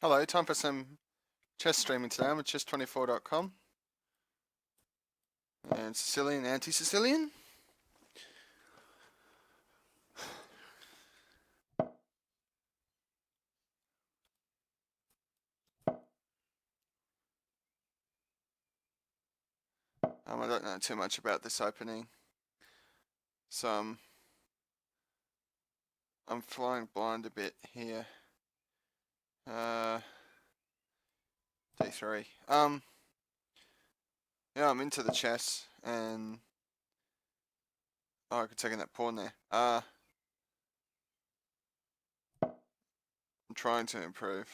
Hello, time for some chess streaming today. I'm at chess24.com and Sicilian anti-Sicilian. I don't know too much about this opening, so I'm flying blind a bit here. D3. Yeah, I'm into the chess and I could take in that pawn there. I'm trying to improve.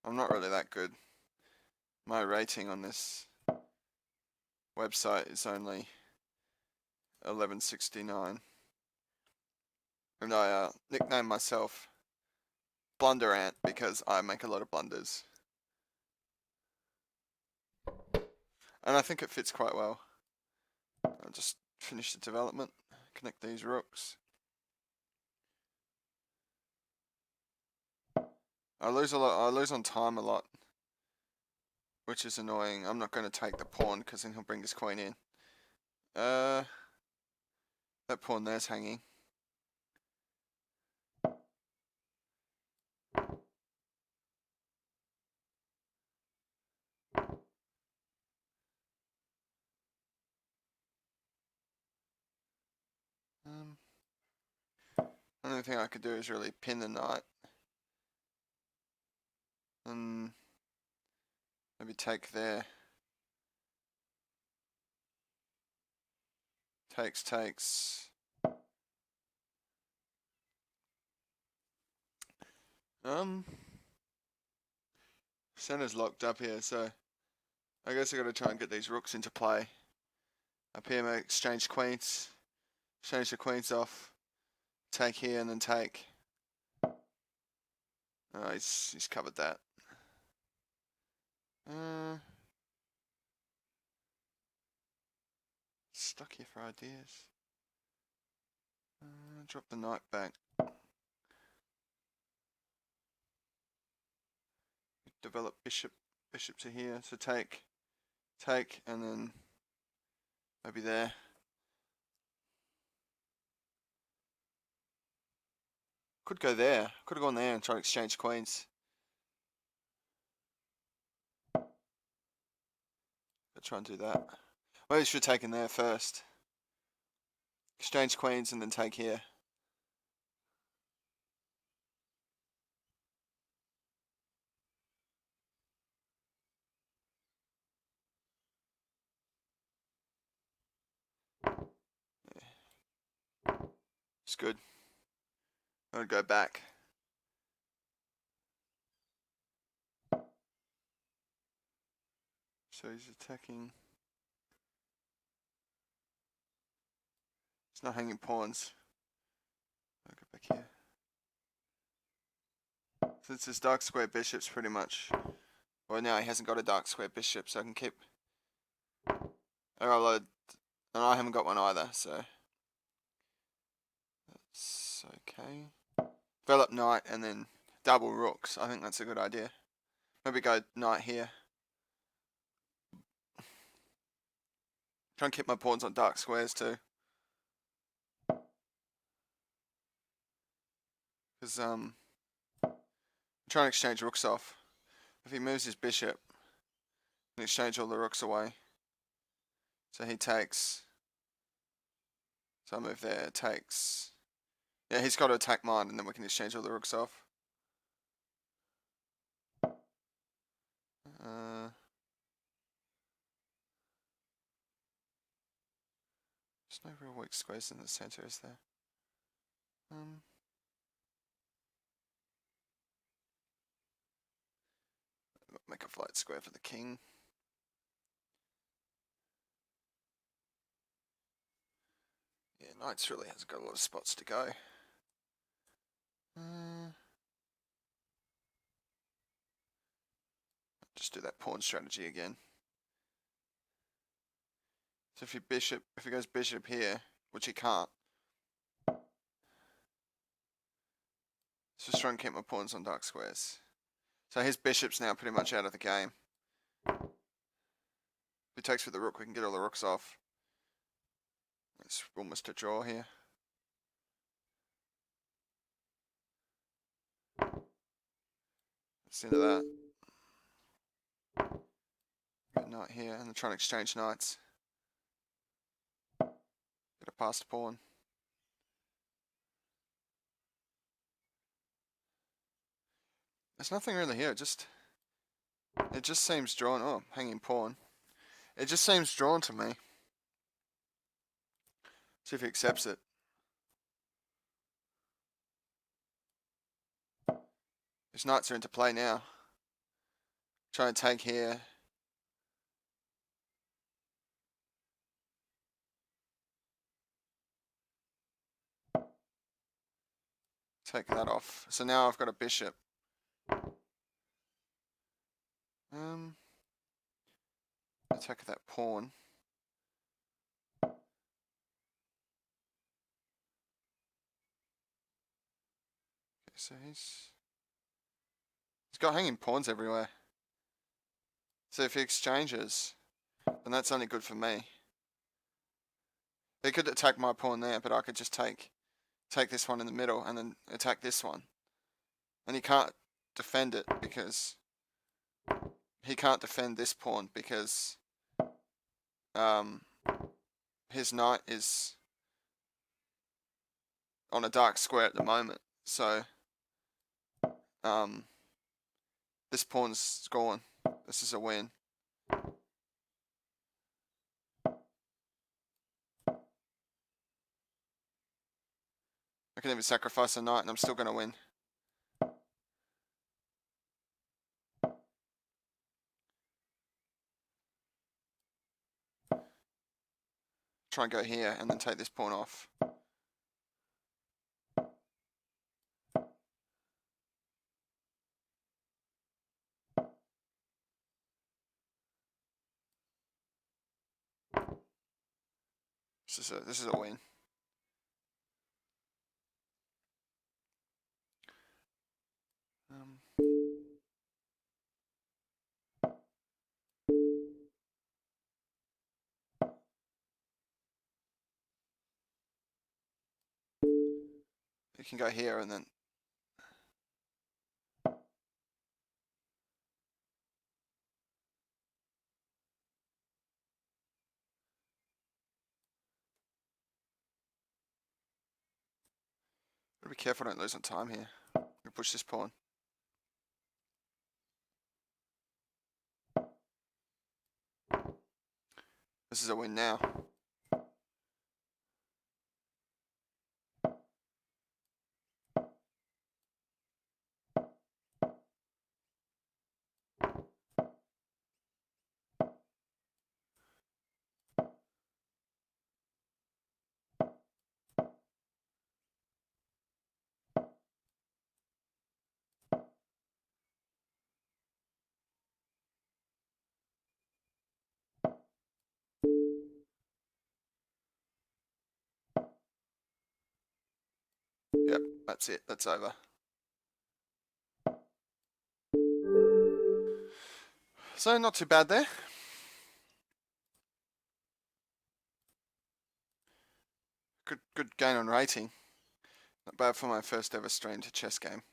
I'm not really that good. My rating on this website is only 1169, and I nicknamed myself Blunder Ant because I make a lot of blunders. And I think it fits quite well. I'll just finish the development, connect these rooks. I lose on time a lot, which is annoying. I'm not going to take the pawn because then he'll bring his queen in. That pawn there's hanging. Only thing I could do is really pin the knight. And maybe take there. Takes. Center's locked up here, so I guess I gotta try and get these rooks into play. Up here, I exchange queens. Change the queens off. Take here and then take. Oh, he's covered that. Stuck here for ideas. Drop the knight back. Develop bishop to here. So take, and then maybe there. Could go there. Could have gone there and try to exchange queens. I'll try and do that. Maybe I should have taken there first. Exchange queens and then take here. Yeah. It's good. I'm gonna go back. So he's attacking. He's not hanging pawns. I'll go back here. Since his dark square bishop's pretty much. Well, now he hasn't got a dark square bishop, so I can keep. And I haven't got one either, so that's okay. Develop knight and then double rooks. I think that's a good idea. Maybe go knight here. Try and keep my pawns on dark squares too. Because try and exchange rooks off. If he moves his bishop, then exchange all the rooks away. So he takes. So I move there, takes. Yeah, he's got to attack mine, and then we can exchange all the rooks off. There's no real weak squares in the center, is there? Make a flight square for the king. Yeah, knights really hasn't got a lot of spots to go. Just do that pawn strategy again. So if he goes bishop here, which he can't. Just try and keep my pawns on dark squares. So his bishop's now pretty much out of the game. If he takes with the rook, we can get all the rooks off. It's almost a draw here. Let's into that. Got knight here, and they're trying to exchange knights. Get a passed pawn. There's nothing really here. It just seems drawn. Oh, hanging pawn. It just seems drawn to me. See if he accepts it. His knights are into play now. Trying to take here. Take that off. So now I've got a bishop. Attack that pawn. Okay, so he's got hanging pawns everywhere. So if he exchanges, then that's only good for me. He could attack my pawn there, but I could just take this one in the middle and then attack this one. And he can't defend it because he can't defend this pawn because his knight is on a dark square at the moment. So this pawn's gone. This is a win. I can even sacrifice a knight and I'm still going to win. Try and go here and then take this pawn off. This is a win. You can go here and then gotta be careful, don't lose on time here. We push this pawn. This is a win now. Yep, that's it. That's over. So not too bad there. Good gain on rating. Not bad for my first ever stream to chess game.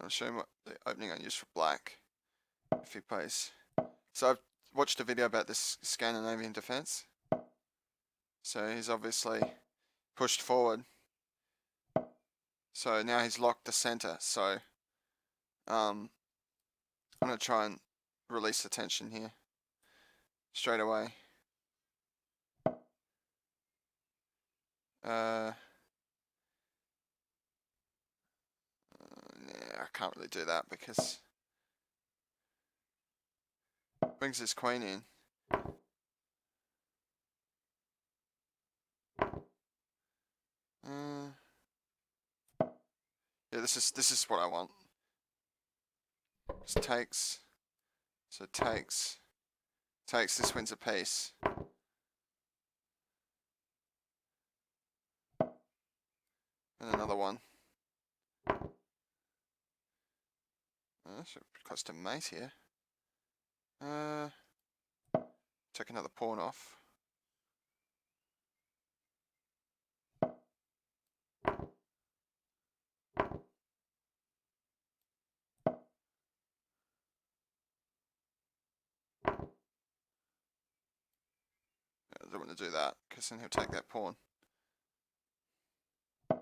I'll show him what the opening I use for black if he plays. So I've watched a video about this Scandinavian defense. So he's obviously pushed forward. So now he's locked the center. So I'm gonna try and release the tension here straight away. Yeah, I can't really do that because brings his queen in. Yeah, this is what I want. Just takes. So takes, this wins a piece. And another one. Should close to mate here. Take another pawn off. I don't want to do that, because then he'll take that pawn. If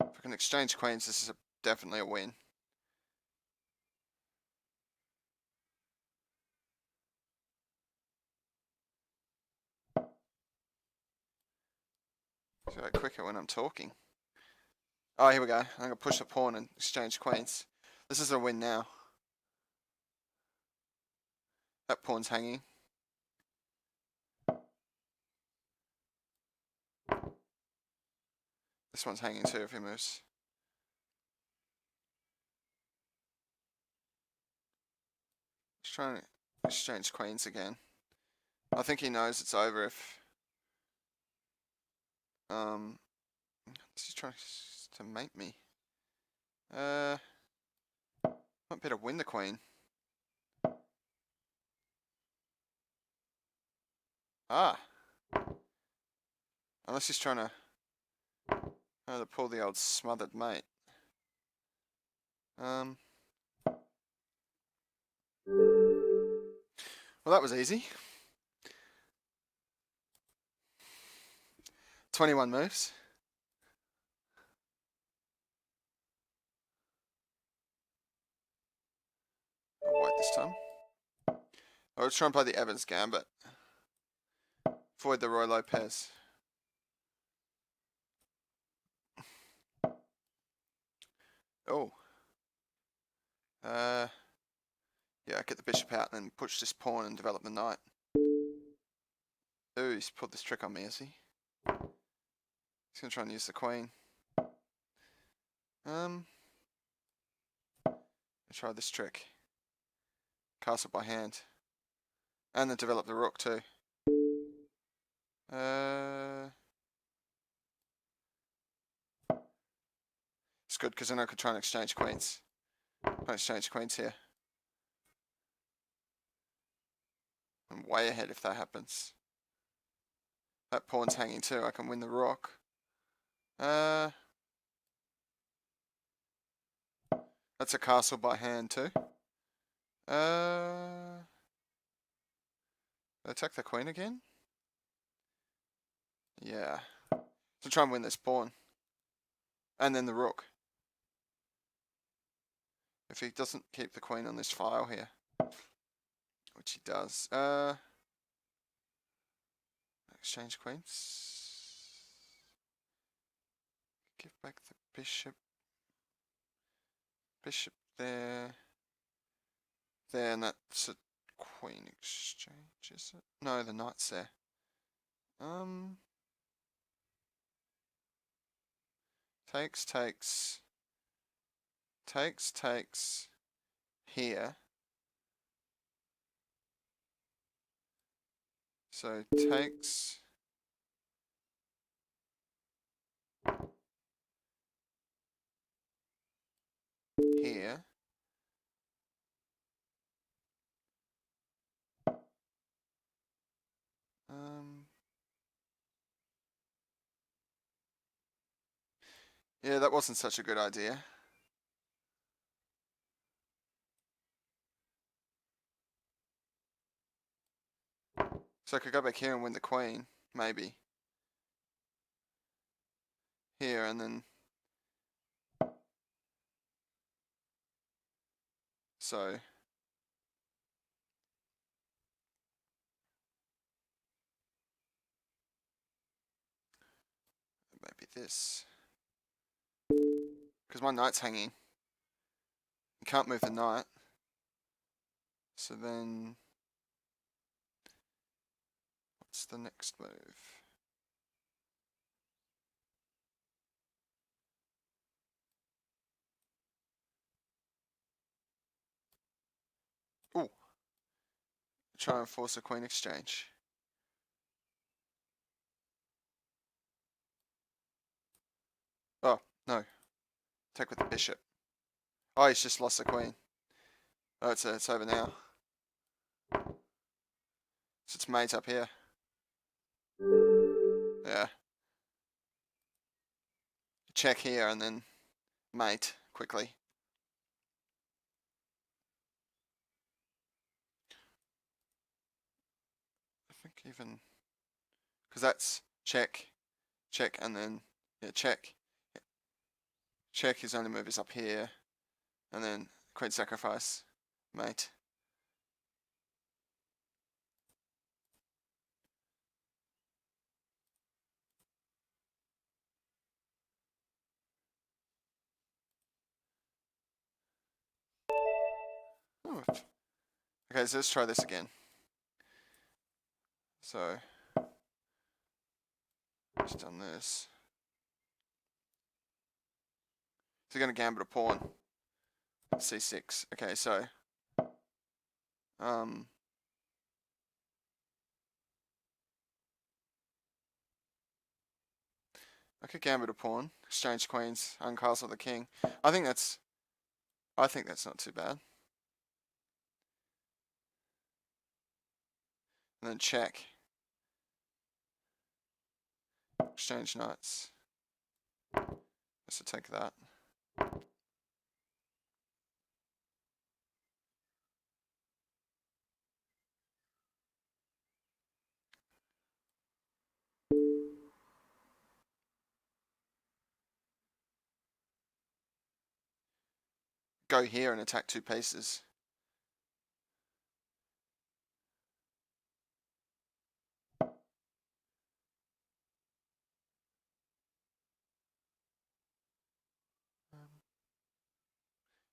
I can exchange queens, this is definitely a win. It's a bit quicker when I'm talking. Oh, here we go. I'm going to push a pawn and exchange queens. This is a win now. That pawn's hanging. This one's hanging too if he moves. Just trying to exchange queens again. I think he knows it's over if... he's trying to mate me. Might better win the queen. Ah! Unless he's trying to pull the old smothered mate. Well, that was easy. 21 moves. I'll white this time. I'll try and play the Evans Gambit. Avoid the Roy Lopez. Oh. Yeah, get the bishop out and then push this pawn and develop the knight. Ooh, he's pulled this trick on me, has he? He's gonna try and use the queen. I'll try this trick. Castle by hand. And then develop the rook too. It's good because then I could try and exchange queens. Try and exchange queens here. I'm way ahead if that happens. That pawn's hanging too. I can win the rook. That's a castle by hand too. Attack the queen again? Yeah. So try and win this pawn. And then the rook. If he doesn't keep the queen on this file here. Which he does. Exchange queens. Give back the bishop. Bishop there. There, and that's a queen exchange, is it? No, the knight's there. Takes here. So takes here. Yeah, that wasn't such a good idea. So I could go back here and win the queen, maybe. Here and then... So... maybe this. Because my knight's hanging. You can't move the knight. So then... what's the next move? Ooh, try and force a queen exchange. Oh, no. Attack with the bishop. Oh, he's just lost the queen. Oh, it's over now. So it's mate up here. Yeah. Check here and then mate quickly. I think even... Because that's check, check, and then... Yeah, check. Check, his only move is up here. And then queen sacrifice, mate. Oh. Okay, so let's try this again. So, just done this. So you're going to gambit a pawn. C6. Okay, so... I could gambit a pawn, exchange queens, uncastle the king. I think that's not too bad. And then check. Exchange knights. So take that. Go here and attack two pieces.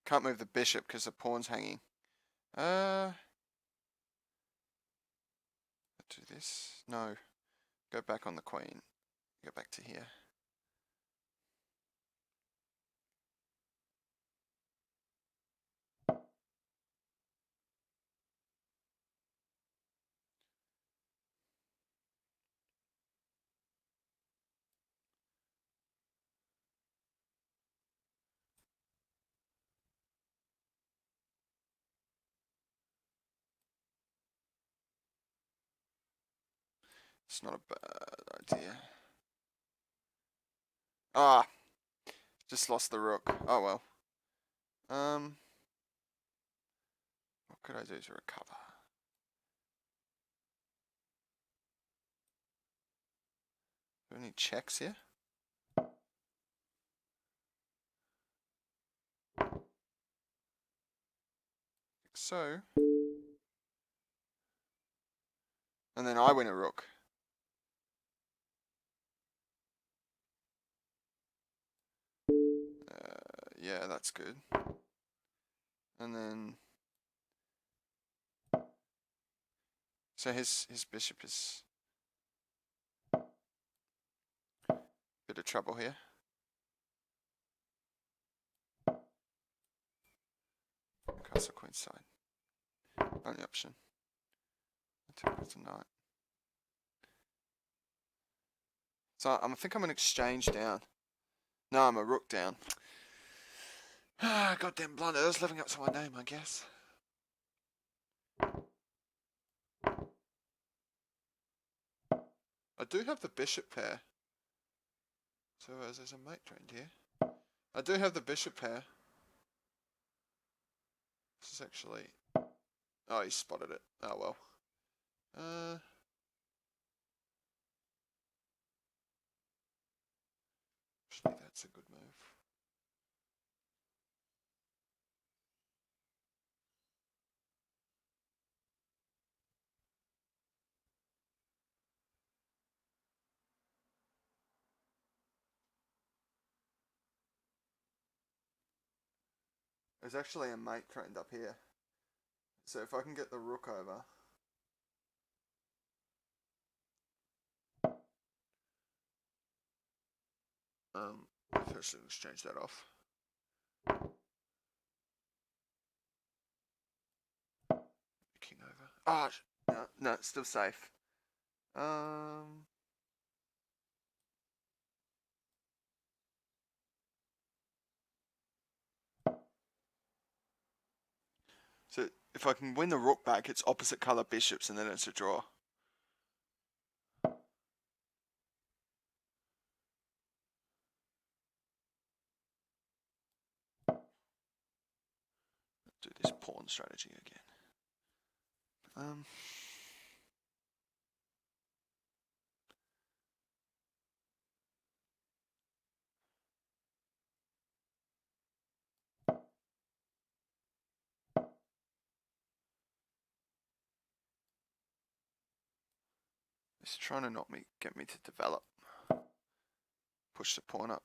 Can't move the bishop because the pawn's hanging. Do this. No. Go back on the queen. Go back to here. It's not a bad idea. Ah! Just lost the rook. Oh well. What could I do to recover? Do we need checks here? So. And then I win a rook. Yeah, that's good. And then... So his bishop is... Bit of trouble here. Castle queen side. Only option. Attack with the knight. So I think I'm an exchange down. No, I'm a rook down. Goddamn blunders, living up to my name, I guess. I do have the bishop pair. So there's a mate trained here. I do have the bishop pair. This is actually... Oh, he spotted it. Oh well. Actually, that's a good move. There's actually a mate trained up here. So if I can get the rook over... First let's change that off. King over. Ah, No, it's still safe. So if I can win the rook back, it's opposite color bishops, and then it's a draw. Do this pawn strategy again. It's trying to get me to develop. Push the pawn up.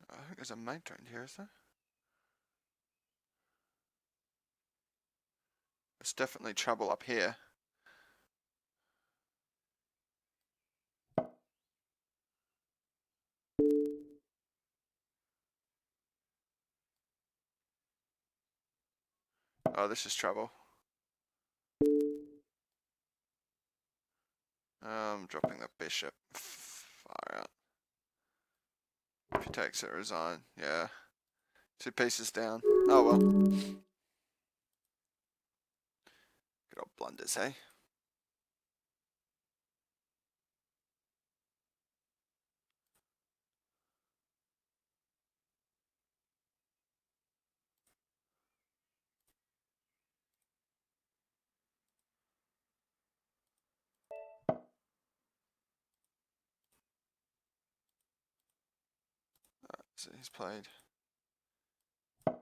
I think there's a mate trained here, is there? There's definitely trouble up here. Oh, this is trouble. Dropping the bishop. Far out. If he takes it, resign. Yeah. 2 pieces down. Oh well. Good old blunders, hey? So he's played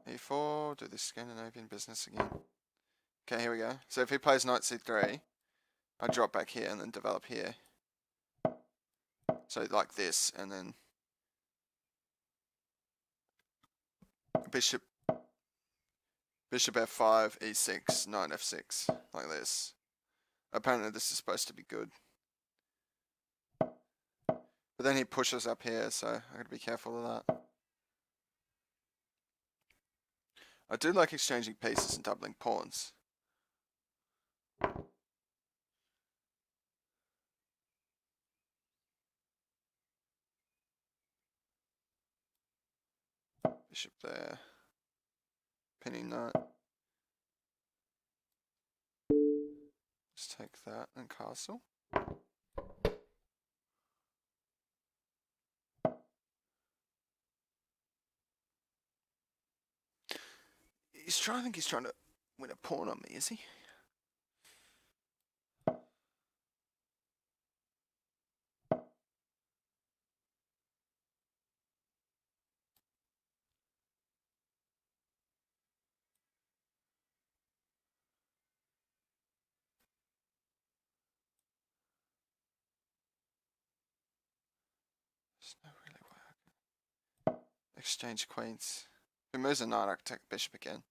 e4, do the Scandinavian business again. Okay, here we go. So if he plays knight c3, I drop back here and then develop here. So like this, and then bishop f5, e6, knight f6, like this. Apparently this is supposed to be good. But then he pushes up here, so I gotta be careful of that. I do like exchanging pieces and doubling pawns. Bishop there. Pinning knight. Let's take that and castle. I think he's trying to win a pawn on me, is he? There's no really way I can exchange queens. If he moves a knight, I can take bishop again.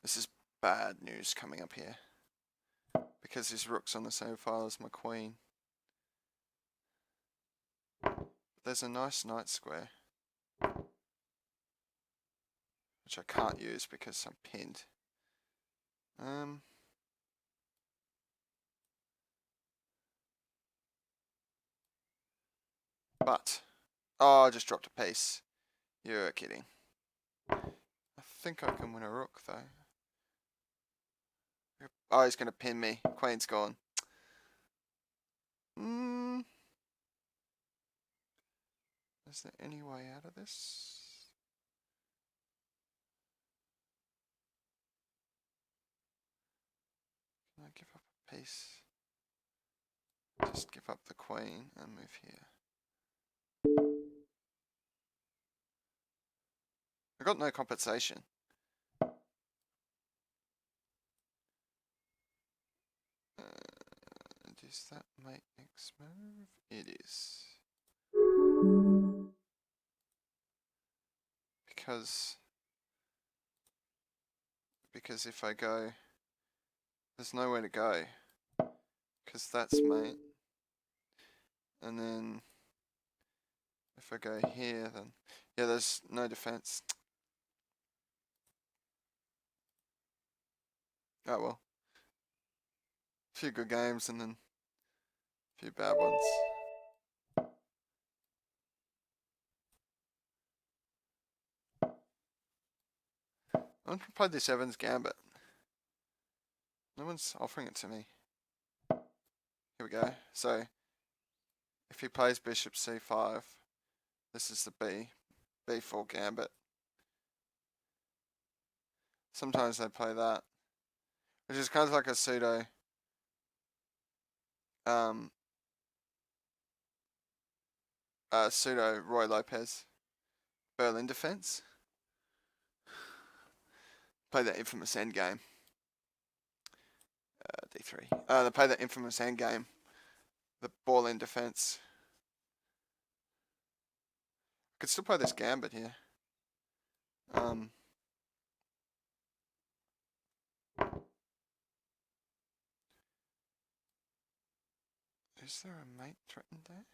This is bad news coming up here. Because his rook's on the same file as my queen. There's a nice knight square. Which I can't use because I'm pinned. But, oh, I just dropped a piece. You're kidding. I think I can win a rook though. Oh, he's gonna pin me. Queen's gone. Is there any way out of this? Can I give up a piece? Just give up the queen and move here. I got no compensation. Is that my next move? It is. Because because if I go, there's nowhere to go, because that's mate. And then if I go here, then yeah, there's no defense. Oh well. A few good games and then a few bad ones. I'm gonna play this Evans Gambit. No one's offering it to me. Here we go. So if he plays Bishop C5, this is the B4 Gambit. Sometimes they play that, which is kind of like a pseudo pseudo Roy Lopez Berlin defense. Play that infamous endgame. D3. They play that infamous endgame. The ball in defense. I could still play this Gambit here. Is there a mate threatened there?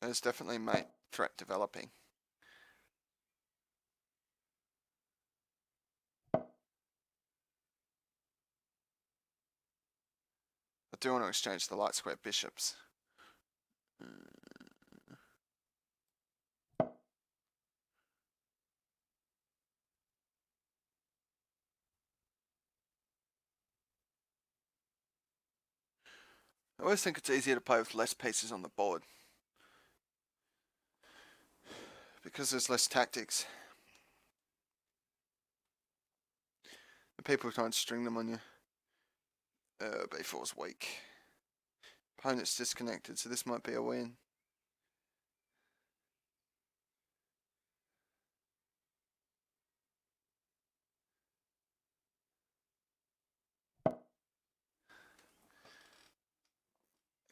There's definitely mate threat developing. I do want to exchange the light square bishops. I always think it's easier to play with less pieces on the board, because there's less tactics. The people try and string them on you. B4's weak. Opponent's disconnected, so this might be a win.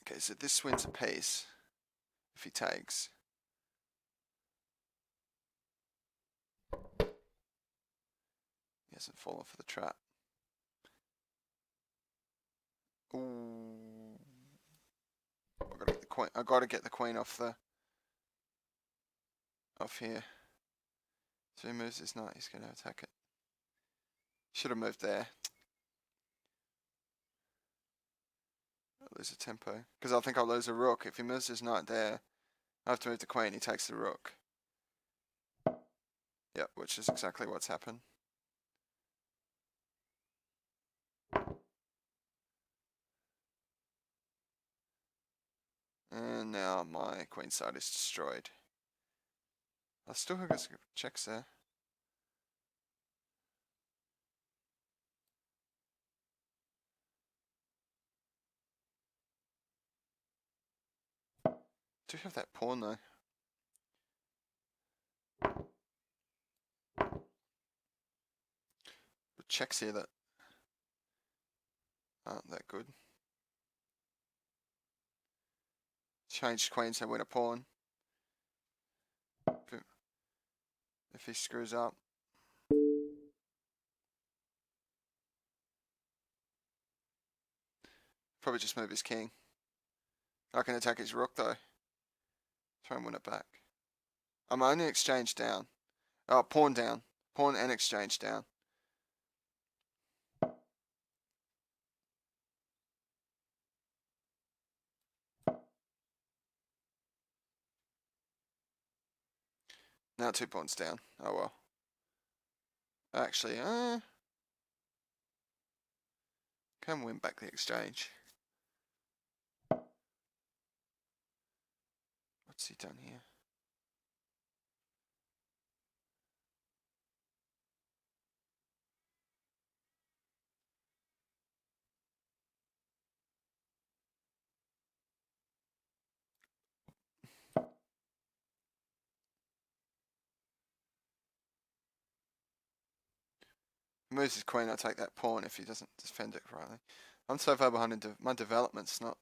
Okay, so this wins a piece if he takes. He hasn't fallen for the trap. Ooh. I gotta get the queen off here. So he moves his knight, he's gonna attack it. Should have moved there. I'll lose a tempo. Because I think I'll lose a rook. If he moves his knight there, I have to move the queen, he takes the rook. Yep, which is exactly what's happened. And now my queen side is destroyed. I still have got checks there. Do have that pawn though. But checks here that aren't that good. Change queens and win a pawn. If he screws up. Probably just move his king. I can attack his rook though. Try and win it back. I'm only exchange down. Oh, pawn down. Pawn and exchange down. Now 2 pawns down. Oh well. Actually, can win back the exchange. What's he done here? He moves his queen, I take that pawn if he doesn't defend it rightly. I'm so far behind in my development's not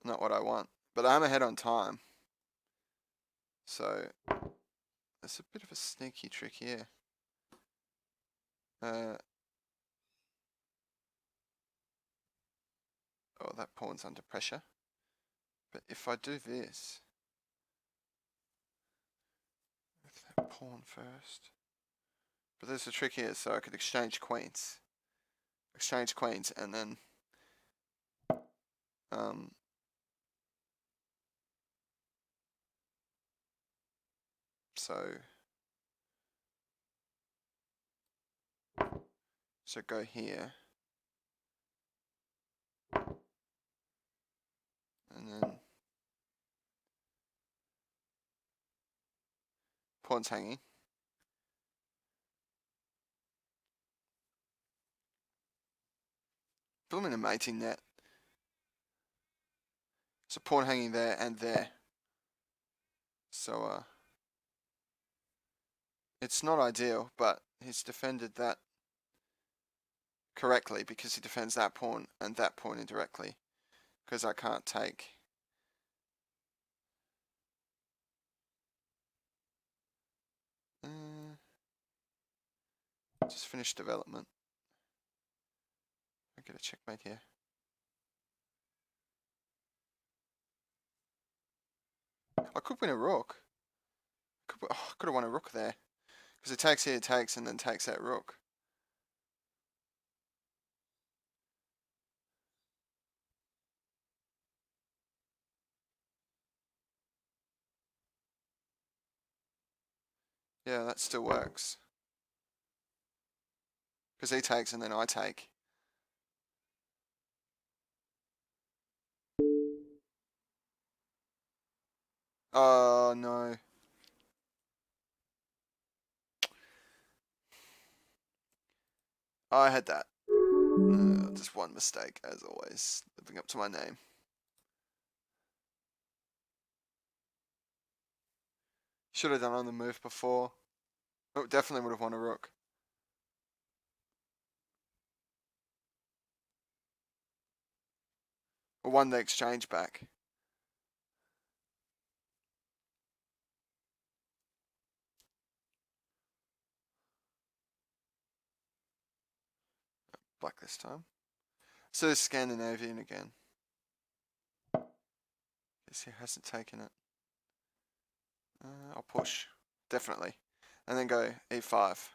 what I want. But I'm ahead on time. So, it's a bit of a sneaky trick here. Oh, that pawn's under pressure. But if I do this, with that pawn first. But there's a trick here, so I could exchange queens. Exchange queens and then so go here. And then pawn's hanging. Put them in a mating net. So pawn hanging there and there. So it's not ideal, but he's defended that correctly because he defends that pawn and that pawn indirectly. Because I can't take. Just finish development. I get a checkmate here. I could win a rook. I could have won a rook there. Because it takes here, it takes, and then takes that rook. Yeah, that still works. Because he takes and then I take. Oh, no. I had that. Just one mistake, as always. Living up to my name. Should have done on the move before. Oh, definitely would have won a rook. Or won the exchange back. Black this time. So Scandinavian again. Guess he hasn't taken it. I'll push. Definitely. And then go e5.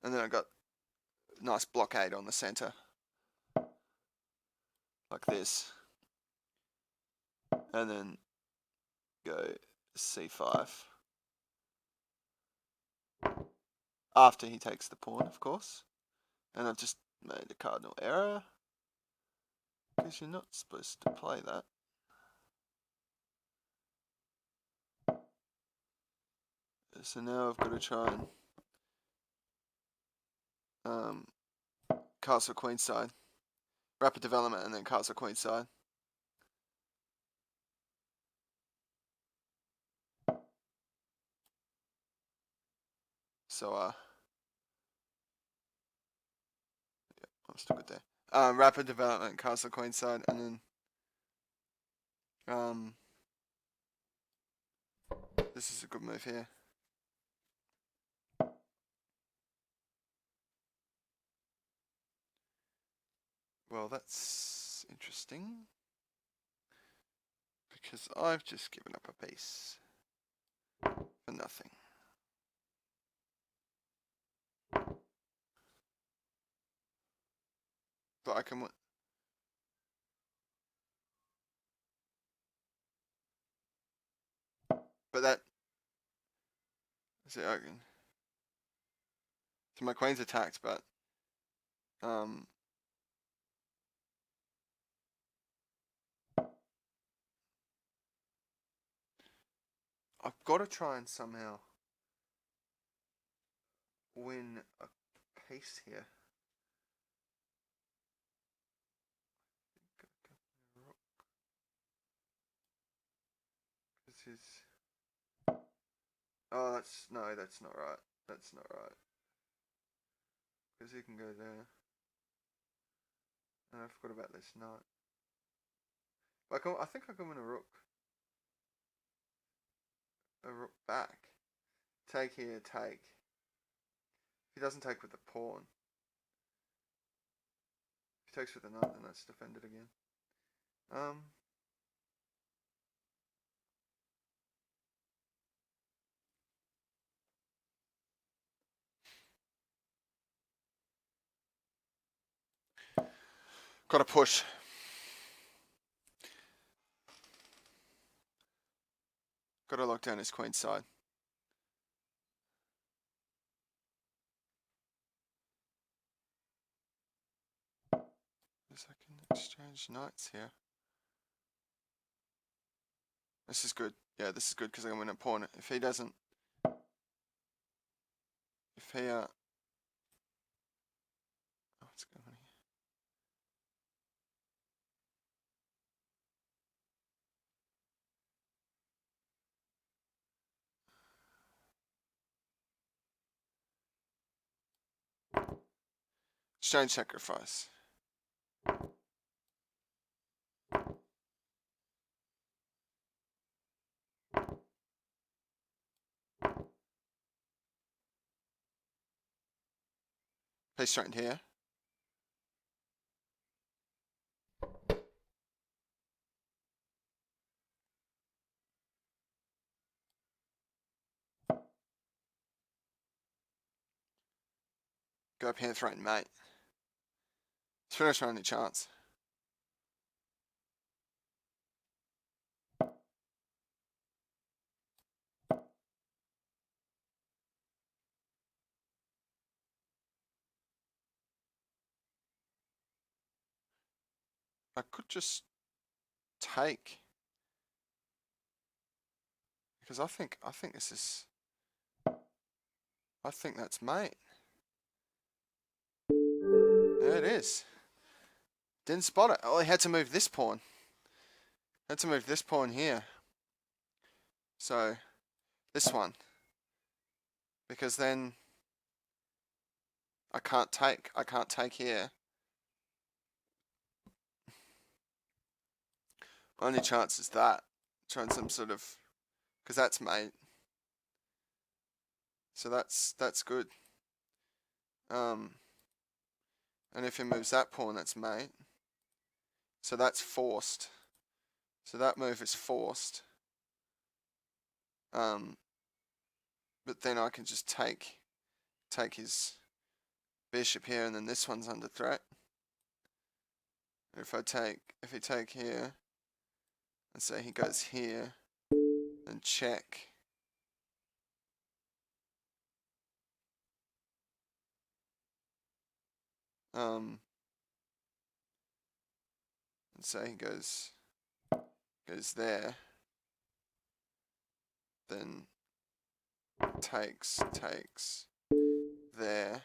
And then I got nice blockade on the center. Like this. And then go c5. After he takes the pawn, of course. And I've just made a cardinal error. Because you're not supposed to play that. So now I've got to try and castle queenside. Rapid development and then castle queenside. So yeah, I'm still good there. Rapid development, castle queenside, and then this is a good move here. Well, that's interesting. Because I've just given up a piece for nothing. But I can win. But that. So my queen's attacked, but I've got to try and somehow win a piece here. This is. Oh, that's not right. That's not right. Because he can go there. And I forgot about this knight. But I think I can win a rook. rook back. Take here, take. If he doesn't take with the pawn. If he takes with the knight, then that's defended again. Got to push. Got to lock down his queen side. I can exchange knights here. This is good. Yeah, this is good because I can win a pawn. If he doesn't... If he... Oh, what's going on here? Exchange sacrifice. Play straight here. Go up here and threaten mate. It's pretty much my only chance. I could just take. Because I think this is... I think that's mate. There it is. Didn't spot it. Oh, I had to move this pawn. Had to move this pawn here. So, this one. Because then I can't take. I can't take here. My only chance is that. Trying some sort of... Because that's mate. So that's good. And if he moves that pawn, that's mate. So that's forced. So that move is forced. But then I can just take his bishop here, and then this one's under threat. And if he take here, and say he goes here, then check. And say he goes there, then takes there,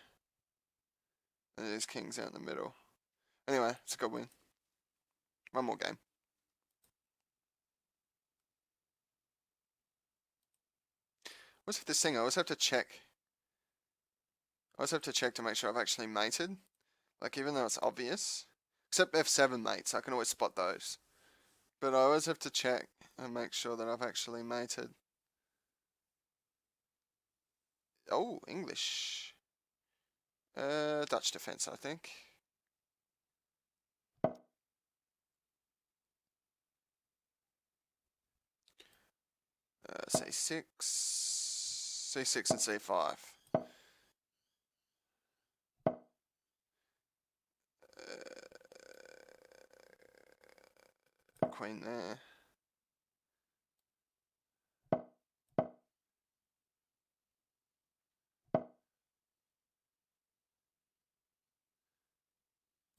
and his king's out in the middle. Anyway, it's a good win. One more game. What's with this thing? I always have to check. I always have to check to make sure I've actually mated. Like, even though it's obvious. Except F7 mates, I can always spot those. But I always have to check and make sure that I've actually mated. Oh, English. Dutch defense, I think. C6. C6 and C5. Queen there.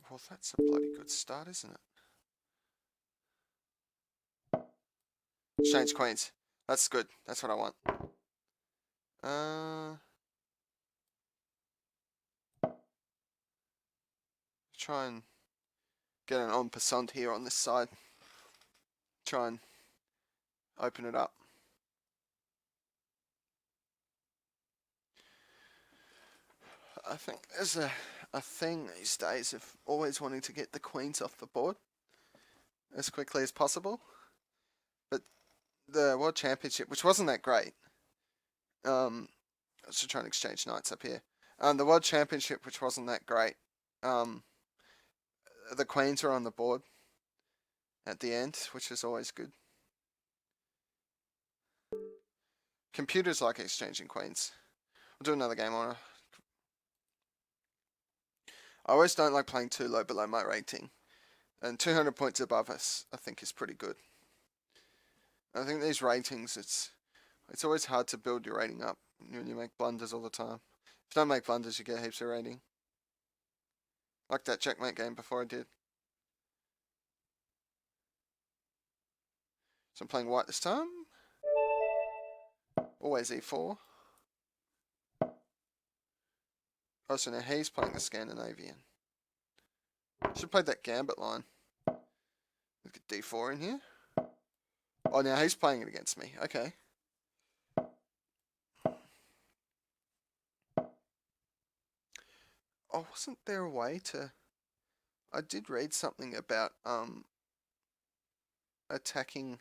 Well, that's a bloody good start, isn't it? Exchange queens. That's good. That's what I want. Try and get an en passant here on this side. Try and open it up. I think there's a thing these days of always wanting to get the queens off the board as quickly as possible. But the World Championship, which wasn't that great, I was trying to exchange knights up here. The World Championship, which wasn't that great. The queens are on the board at the end, which is always good. Computers like exchanging queens. We'll do another game on it. I always don't like playing too low below my rating. And 200 points above us, I think, is pretty good. I think these ratings, it's always hard to build your rating up when you make blunders all the time. If you don't make blunders, you get heaps of rating. Like that checkmate game before I did. So I'm playing white this time. Always e4. Oh, so now he's playing the Scandinavian. Should play that gambit line. Look at d4 in here. Oh, now he's playing it against me. Okay. Oh, wasn't there a way to... I did read something about attacking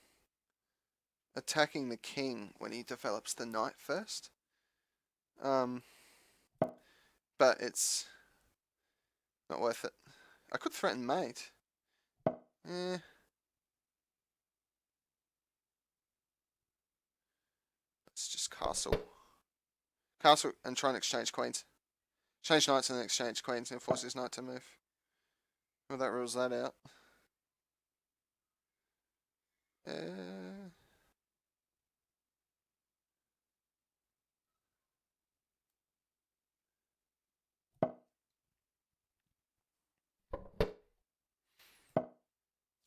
the king when he develops the knight first. But it's not worth it. I could threaten mate. Let's just castle. Castle and try and exchange queens. Change knights and then exchange queens and force his knight to move. Well, that rules that out.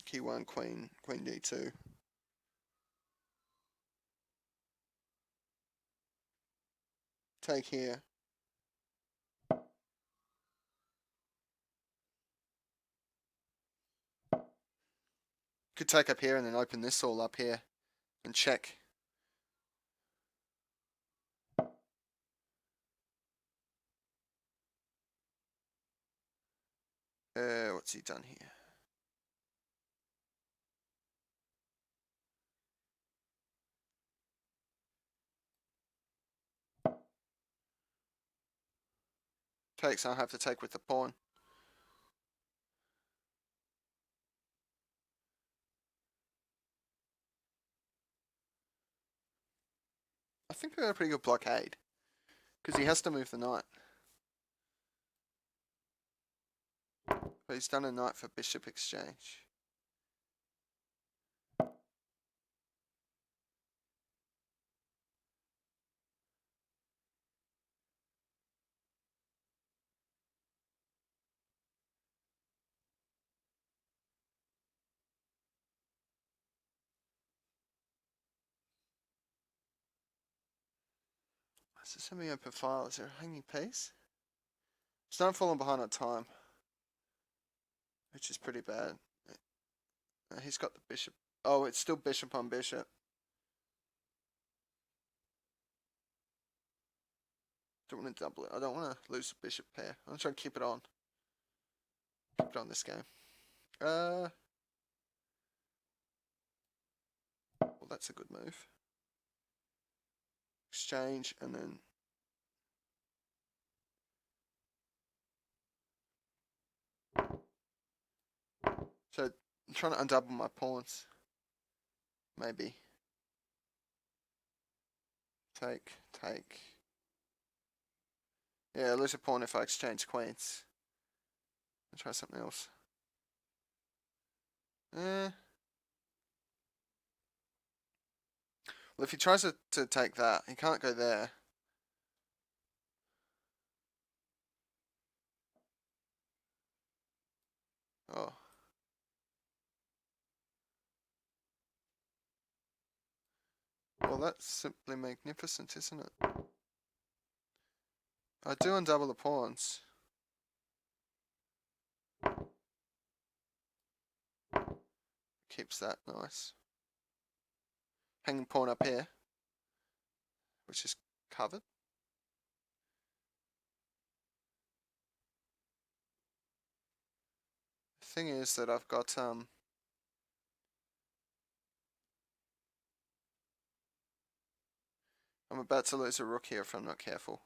Key 1, queen d2. Take here. Could take up here and then open this all up here and check. What's he done here? Takes, I'll have to take with the pawn. I think I got a pretty good blockade. Because he has to move the knight. But he's done a knight for bishop exchange. It's a semi-open file. Is there a hanging piece? It's not falling behind on time. Which is pretty bad. He's got the bishop. Oh, it's still bishop on bishop. Don't want to double it. I don't want to lose the bishop pair. I'm trying to keep it on. Keep it on this game. Well, that's a good move. Exchange and then... So, I'm trying to undouble my pawns. Maybe. Take. Yeah, lose a pawn if I exchange queens. I'll try something else. Well, if he tries to take that, he can't go there. Oh. Well, that's simply magnificent, isn't it? I do undouble the pawns. Keeps that nice. Hanging pawn up here, which is covered. The thing is that I've got I'm about to lose a rook here if I'm not careful.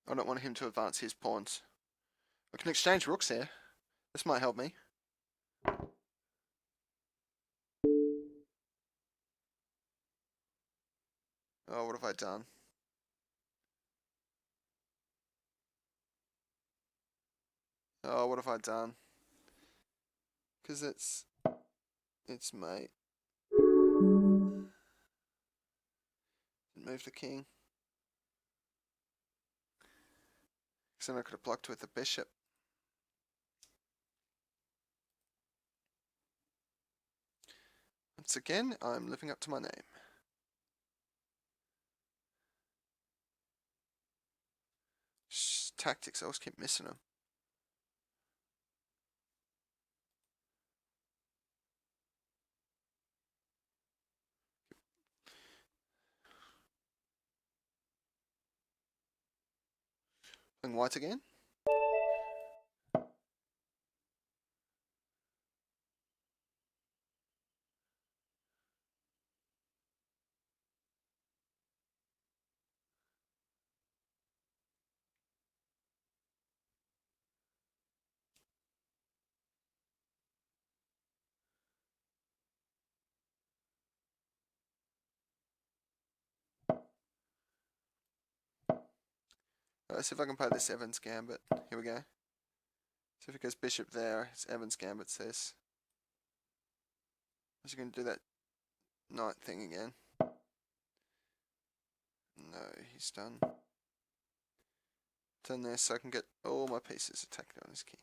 I don't want him to advance his pawns. I can exchange rooks here. This might help me. Oh, what have I done? Oh, what have I done? Because it's mate. Move the king. Because then I could have blocked with the bishop. Once again, I'm living up to my name. Tactics, I always keep missing them. Playing white again. Let's see if I can play this Evans Gambit. Here we go. So if it goes bishop there, it's Evans Gambit says. Is he going to do that knight thing again? No, he's done. Done this so I can get all my pieces attacked on his king.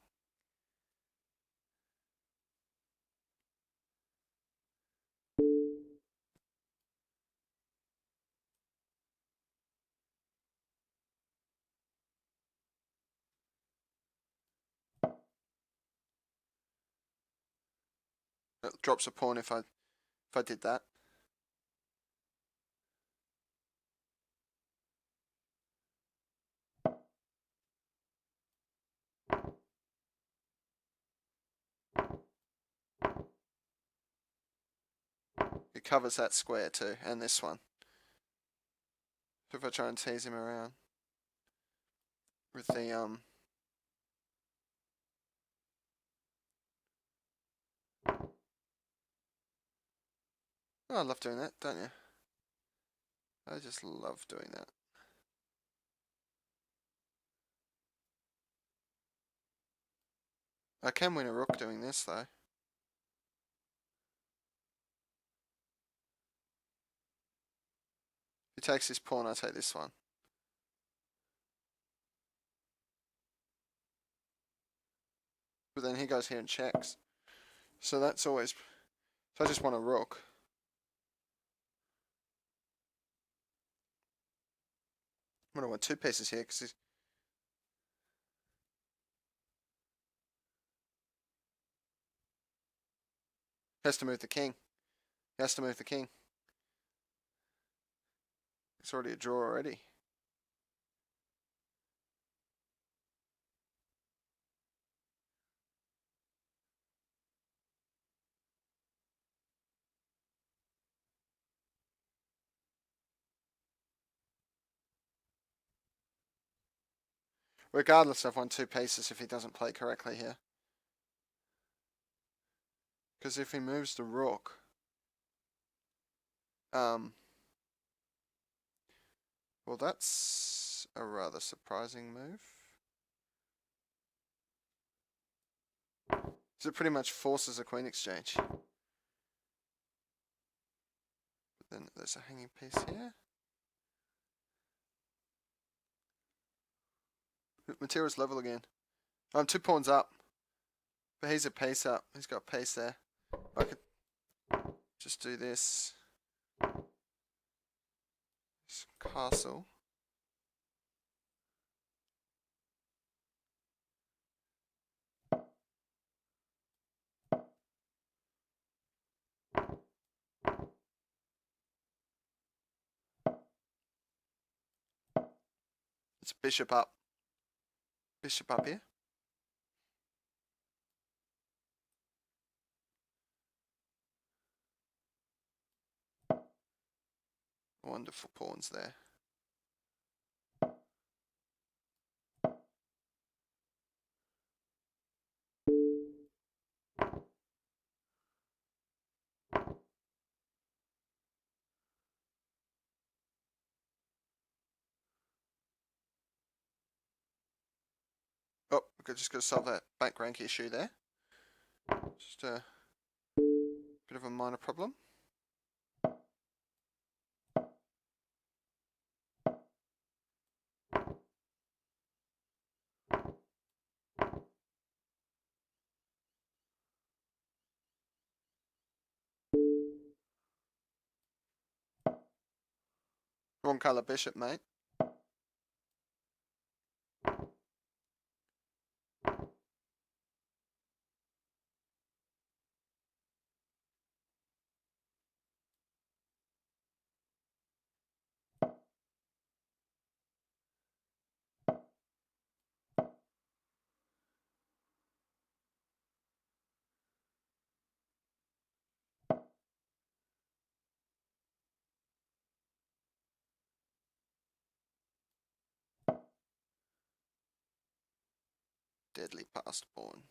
It drops a pawn if I did that. It covers that square too, and this one. So if I try and tease him around with the oh, I love doing that, don't you? I just love doing that. I can win a rook doing this though. If he takes this pawn, I take this one. But then he goes here and checks. So that's always... So I just want a rook. I'm going to want two pieces here because he has to move the king. He has to move the king. It's already a draw already. Regardless, I've won two pieces if he doesn't play correctly here. Because if he moves the rook, well, that's a rather surprising move. So it pretty much forces a queen exchange. But then there's a hanging piece here. Material's level again. I'm 2 pawns up. But he's a pace up. He's got pace there. I could just do this. This castle. It's bishop up. Bishop up here. Wonderful pawns there. Oh, we've just got to solve that bank rank issue there. Just a bit of a minor problem. Wrong colour bishop, mate. Deadly passed pawn.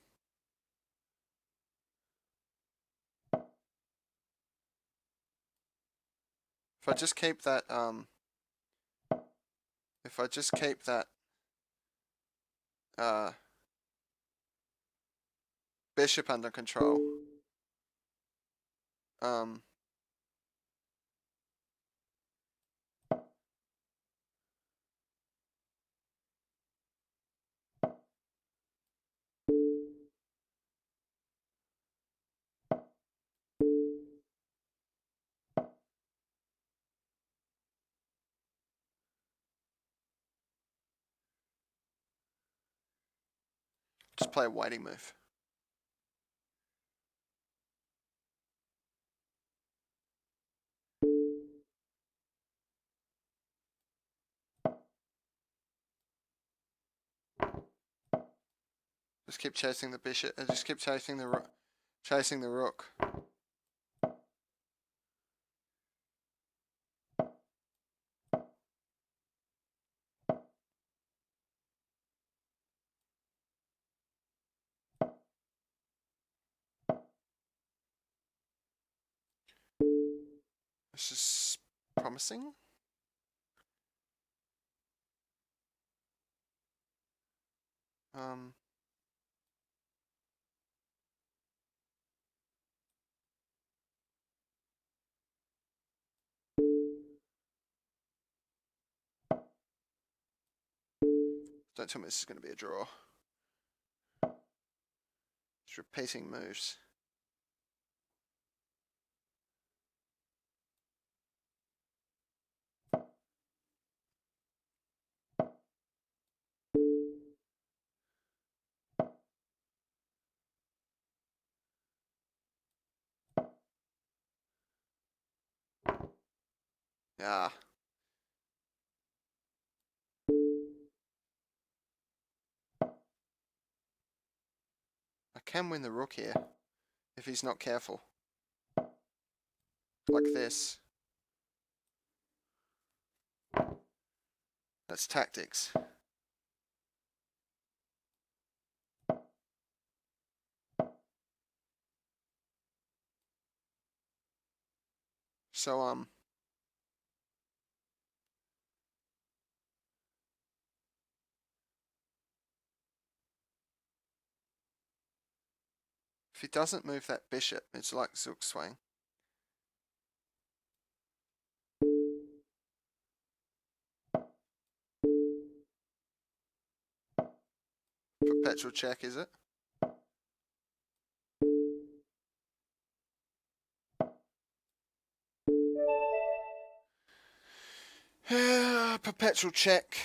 If I just keep that, bishop under control, just play a waiting move. Just keep chasing the bishop. Just keep chasing the rook. Chasing the rook. This is promising. Don't tell me this is going to be a draw. Just repeating moves. Yeah. I can win the rook here if he's not careful. Like this. That's tactics. So, if he doesn't move that bishop, it's like Zook swing. Perpetual check, is it? Perpetual check.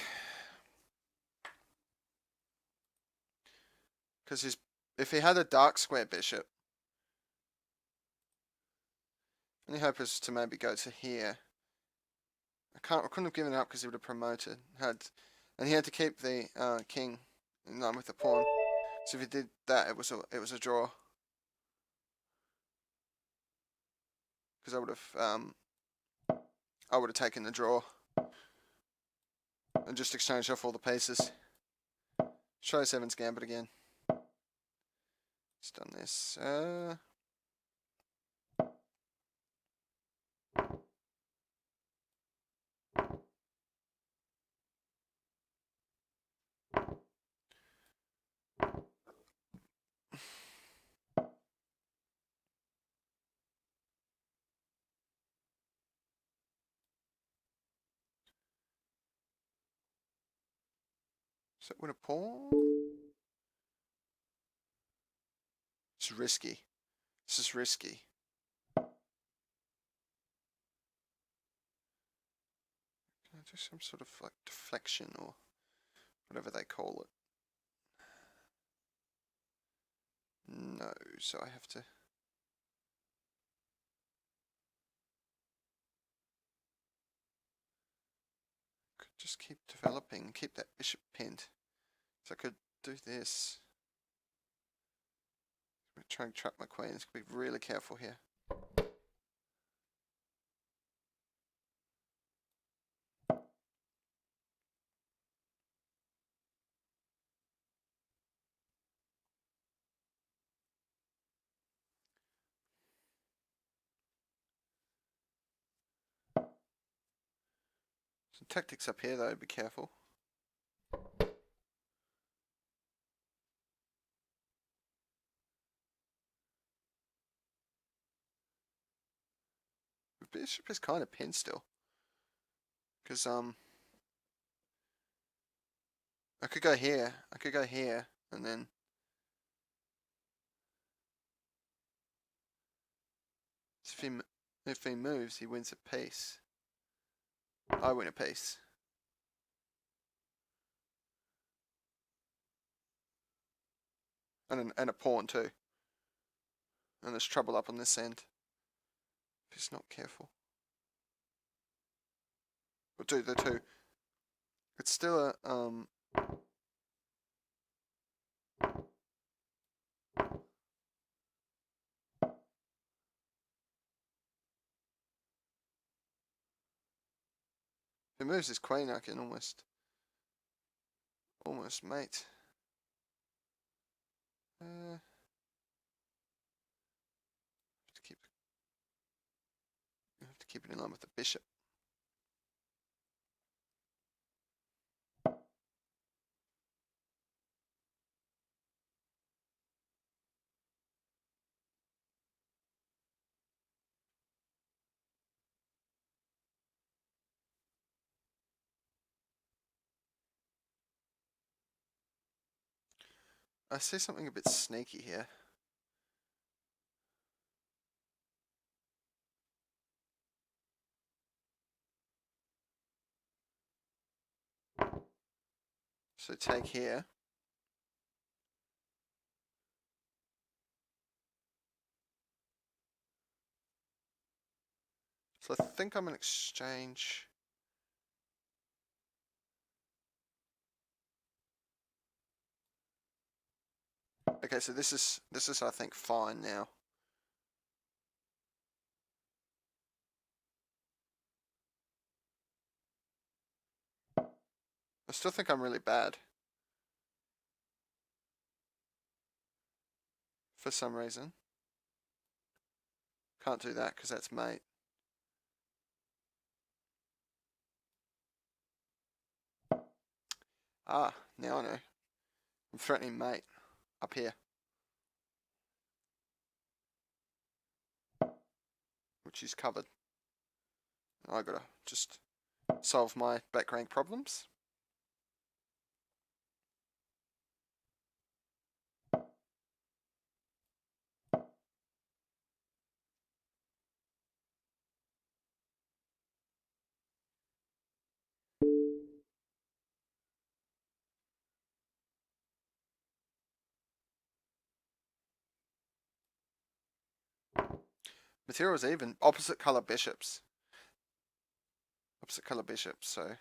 Because if he had a dark square bishop, only hope is to maybe go to here. I couldn't have given it up because he would have promoted. Had And he had to keep the king in line with the pawn. So if he did that, it was a draw. Because I would have taken the draw and just exchanged off all the pieces. Try Seven's Gambit again. It's done this. So with a pawn? It's risky. This is risky. Can I do some sort of like deflection or whatever they call it? No, so I have to. Could just keep developing, keep that bishop pinned. So I could do this. I'm try and trap my queens. Be really careful here. Some tactics up here though, be careful. The bishop is kind of pinned still. Because I could go here, and then if he moves, he wins a piece. I win a piece. And a pawn too. And there's trouble up on this end. If he's not careful. We'll do the two. It's still a if he moves his queen, I can almost mate. Have to keep it in line with the bishop. I see something a bit sneaky here. So take here. So I think I'm gonna exchange. Okay, so this is I think fine now. I still think I'm really bad. For some reason. Can't do that because that's mate. Ah, now I know. I'm threatening mate up here. Which is covered. I gotta just solve my back rank problems. Materials even. Opposite colour bishops. Opposite colour bishops, so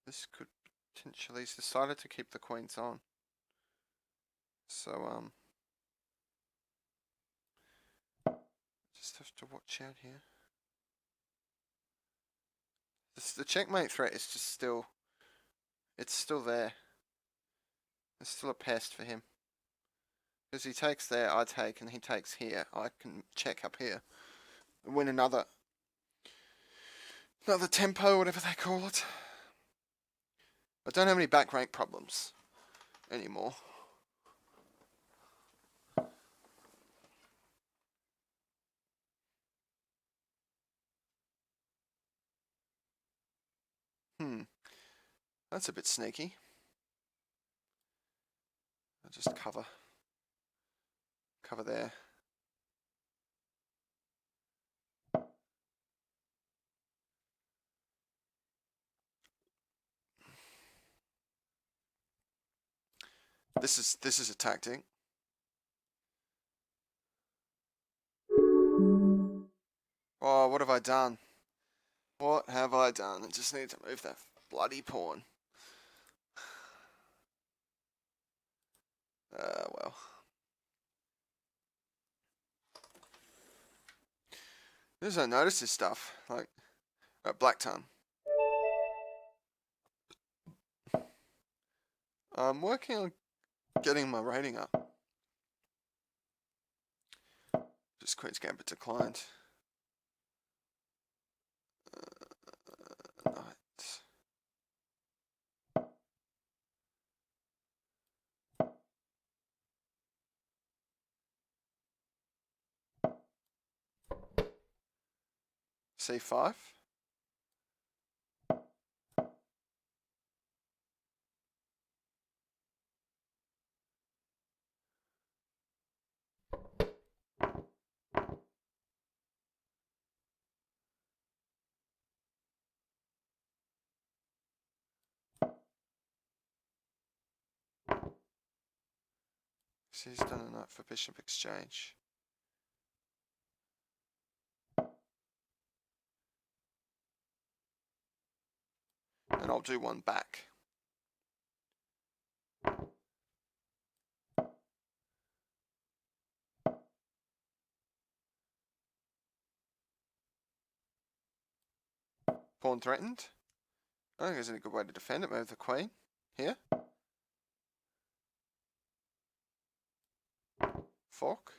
This could potentially... He's decided to keep the queens on. So, just have to watch out here. The checkmate threat is just still... It's still there. It's still a pest for him. Because he takes there, I take, and he takes here. I can check up here. And win another tempo, whatever they call it. I don't have any back rank problems anymore. That's a bit sneaky. I'll just cover there. This is a tactic. Oh, what have I done? What have I done? I just need to move that bloody pawn. Well. I notice this stuff. Like, black ton. I'm working on getting my rating up. Just Queen's Gambit declined. Knight. C5. So he's done a knight for bishop exchange. And I'll do one back. Pawn threatened. I think there's a good way to defend it. Move the queen here. Fork.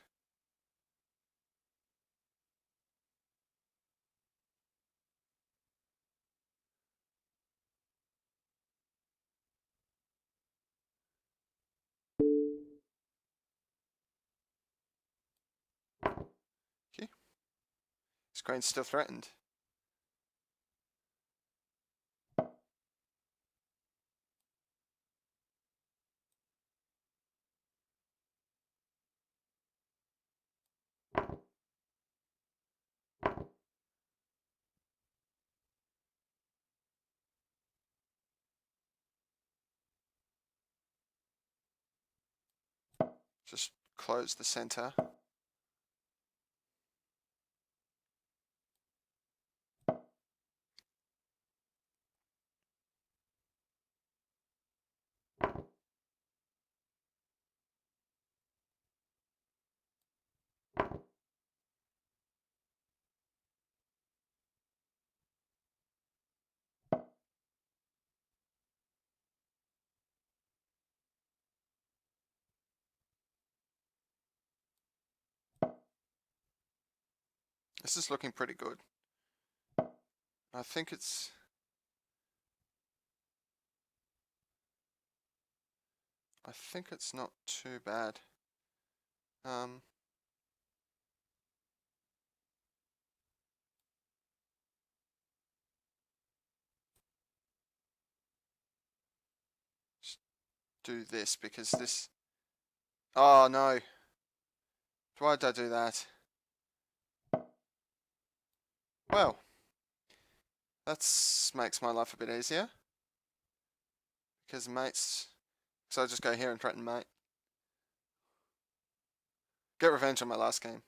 Okay. This queen's still threatened. Just close the center. This is looking pretty good. I think it's not too bad. Just do this because this... Oh no. Why did I do that? Well, that makes my life a bit easier. Because mates... So I just go here and threaten mate. Get revenge on my last game.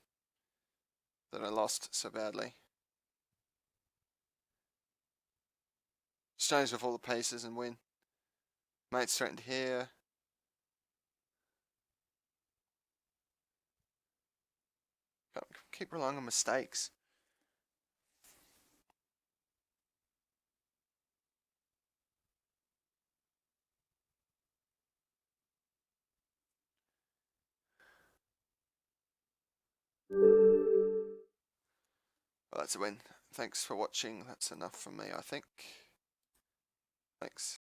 That I lost so badly. exchange with all the pieces and win. Mate's threatened here. Keep relying on mistakes. Well, that's a win. Thanks for watching. That's enough for me, I think. Thanks.